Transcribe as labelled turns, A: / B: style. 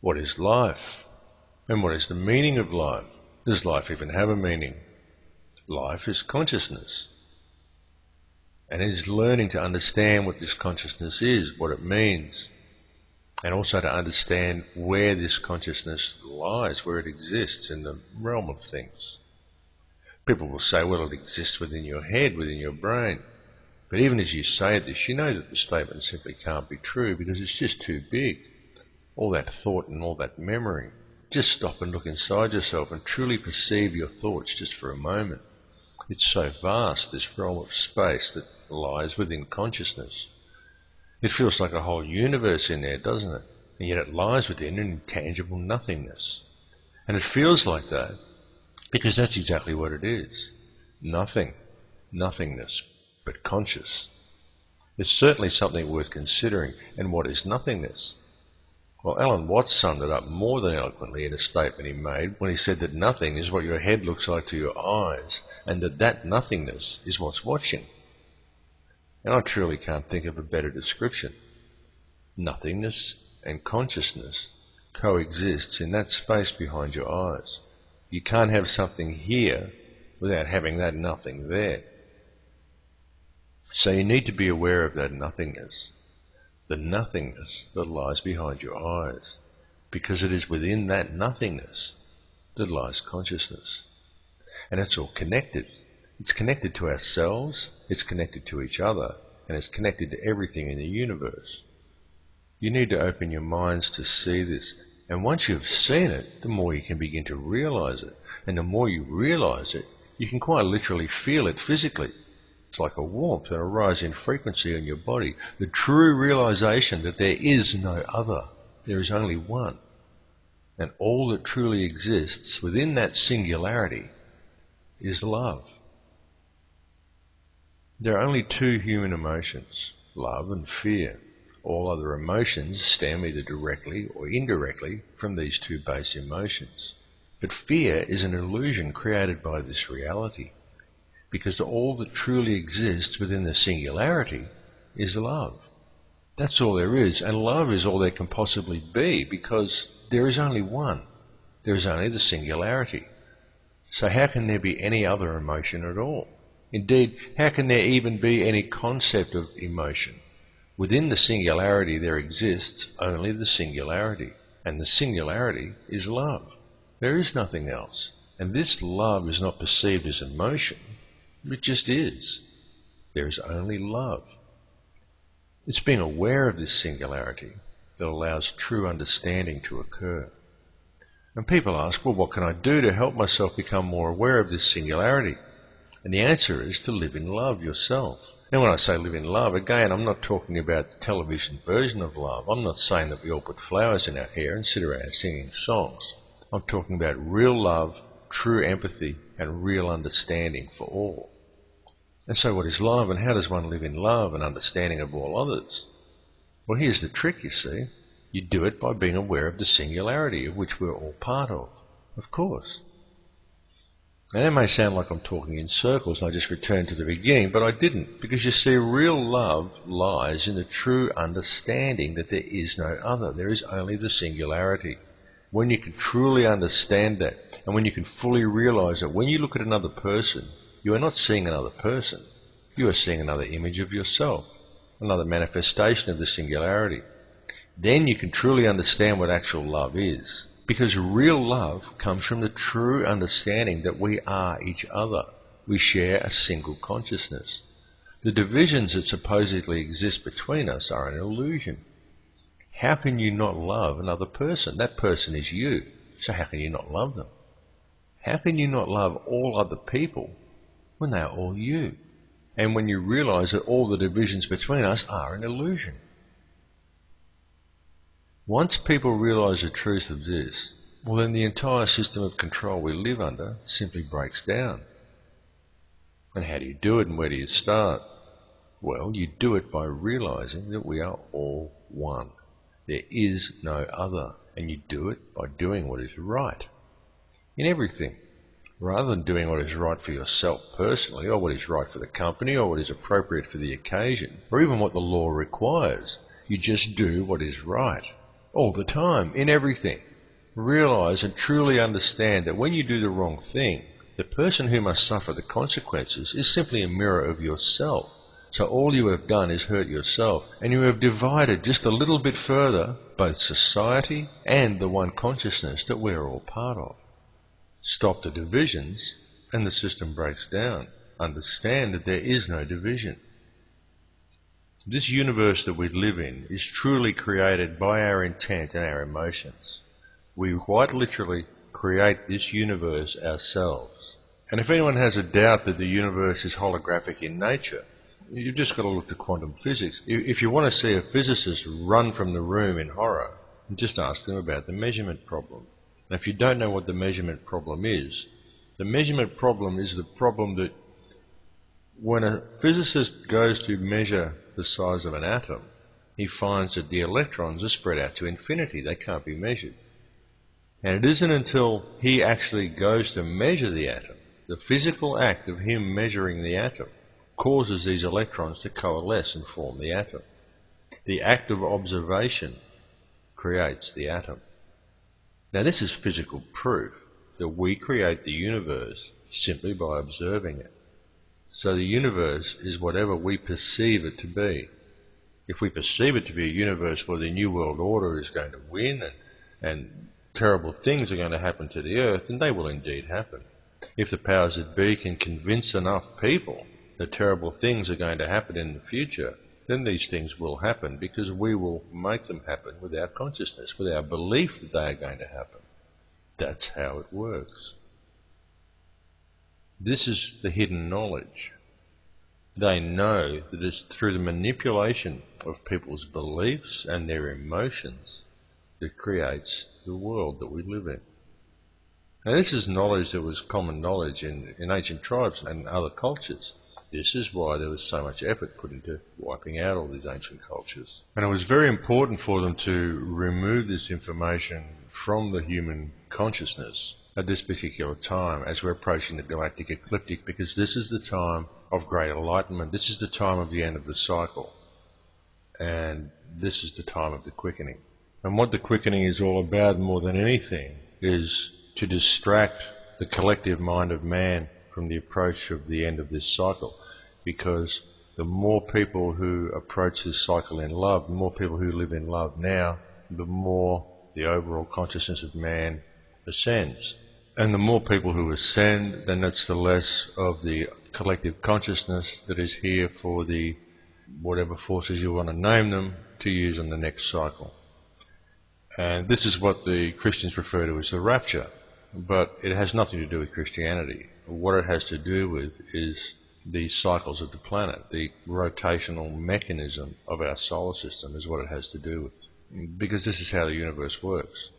A: What is life? And what is the meaning of life? Does life even have a meaning? Life is consciousness. And it is learning to understand what this consciousness is, what it means, and also to understand where this consciousness lies, where it exists in the realm of things. People will say, well, it exists within your head, within your brain. But even as you say this, you know that the statement simply can't be true because it's just too big. All that thought and all that memory. Just stop and look inside yourself and truly perceive your thoughts just for a moment. It's so vast, this realm of space that lies within consciousness. It feels like a whole universe in there, doesn't it? And yet it lies within an intangible nothingness. And it feels like that because that's exactly what it is. Nothing. Nothingness. But conscious. It's certainly something worth considering. And what is nothingness? Well, Alan Watts summed it up more than eloquently in a statement he made when he said that nothing is what your head looks like to your eyes, and that nothingness is what's watching. And I truly can't think of a better description. Nothingness and consciousness coexists in that space behind your eyes. You can't have something here without having that nothing there. So you need to be aware of that nothingness. The nothingness that lies behind your eyes, because it is within that nothingness that lies consciousness. And it's all connected. It's connected to ourselves, it's connected to each other, and it's connected to everything in the universe. You need to open your minds to see this, and once you've seen it, the more you can begin to realize it. And the more you realize it, you can quite literally feel it physically. It's like a warmth and a rise in frequency in your body. The true realization that there is no other. There is only one. And all that truly exists within that singularity is love. There are only two human emotions, love and fear. All other emotions stem either directly or indirectly from these two base emotions. But fear is an illusion created by this reality. Because all that truly exists within the singularity is love. That's all there is, and love is all there can possibly be, because there is only one. There is only the singularity. So how can there be any other emotion at all? Indeed, how can there even be any concept of emotion? Within the singularity there exists only the singularity, and the singularity is love. There is nothing else, and this love is not perceived as emotion. It just is. There is only love. It's being aware of this singularity that allows true understanding to occur. And people ask, well, what can I do to help myself become more aware of this singularity? And the answer is to live in love yourself. Now when I say live in love, again, I'm not talking about the television version of love. I'm not saying that we all put flowers in our hair and sit around singing songs. I'm talking about real love, true empathy, and real understanding for all. And so what is love, and how does one live in love and understanding of all others? Well, here's the trick, you see. You do it by being aware of the singularity of which we're all part of course. Now that may sound like I'm talking in circles and I just returned to the beginning, but I didn't, because you see, real love lies in the true understanding that there is no other. There is only the singularity. When you can truly understand that, and when you can fully realize that when you look at another person, you are not seeing another person. You are seeing another image of yourself, another manifestation of the singularity. Then you can truly understand what actual love is. Because real love comes from the true understanding that we are each other. We share a single consciousness. The divisions that supposedly exist between us are an illusion. How can you not love another person? That person is you. So how can you not love them? How can you not love all other people when they are all you? And when you realize that all the divisions between us are an illusion. Once people realize the truth of this, well then the entire system of control we live under simply breaks down. And how do you do it, and where do you start? Well, you do it by realizing that we are all one. There is no other, and you do it by doing what is right in everything. Rather than doing what is right for yourself personally, or what is right for the company, or what is appropriate for the occasion, or even what the law requires, you just do what is right. all the time, in everything. Realize and truly understand that when you do the wrong thing, the person who must suffer the consequences is simply a mirror of yourself. So all you have done is hurt yourself, and you have divided just a little bit further both society and the one consciousness that we're all part of. Stop the divisions, and the system breaks down. Understand that there is no division. This universe that we live in is truly created by our intent and our emotions. We quite literally create this universe ourselves. And if anyone has a doubt that the universe is holographic in nature, you've just got to look to quantum physics. If you want to see a physicist run from the room in horror, just ask them about the measurement problem. And if you don't know what the measurement problem is the problem that when a physicist goes to measure the size of an atom, he finds that the electrons are spread out to infinity. They can't be measured. And it isn't until he actually goes to measure the atom, the physical act of him measuring the atom, causes these electrons to coalesce and form the atom. The act of observation creates the atom. Now this is physical proof that we create the universe simply by observing it. So the universe is whatever we perceive it to be. If we perceive it to be a universe where the New World Order is going to win and terrible things are going to happen to the earth, then they will indeed happen. If the powers that be can convince enough people that terrible things are going to happen in the future, then these things will happen because we will make them happen with our consciousness, with our belief that they are going to happen. That's how it works. This is the hidden knowledge. They know that it's through the manipulation of people's beliefs and their emotions that creates the world that we live in. Now this is knowledge that was common knowledge in ancient tribes and other cultures. This is why there was so much effort put into wiping out all these ancient cultures. And it was very important for them to remove this information from the human consciousness at this particular time as we're approaching the galactic ecliptic, because this is the time of great enlightenment. This is the time of the end of the cycle. And this is the time of the quickening. And what the quickening is all about more than anything is to distract the collective mind of man from the approach of the end of this cycle. Because the more people who approach this cycle in love, the more people who live in love now, the more the overall consciousness of man ascends. And the more people who ascend, then that's the less of the collective consciousness that is here for the whatever forces you want to name them to use in the next cycle. And this is what the Christians refer to as the rapture. But it has nothing to do with Christianity. What it has to do with is the cycles of the planet. The rotational mechanism of our solar system is what it has to do with. Because this is how the universe works.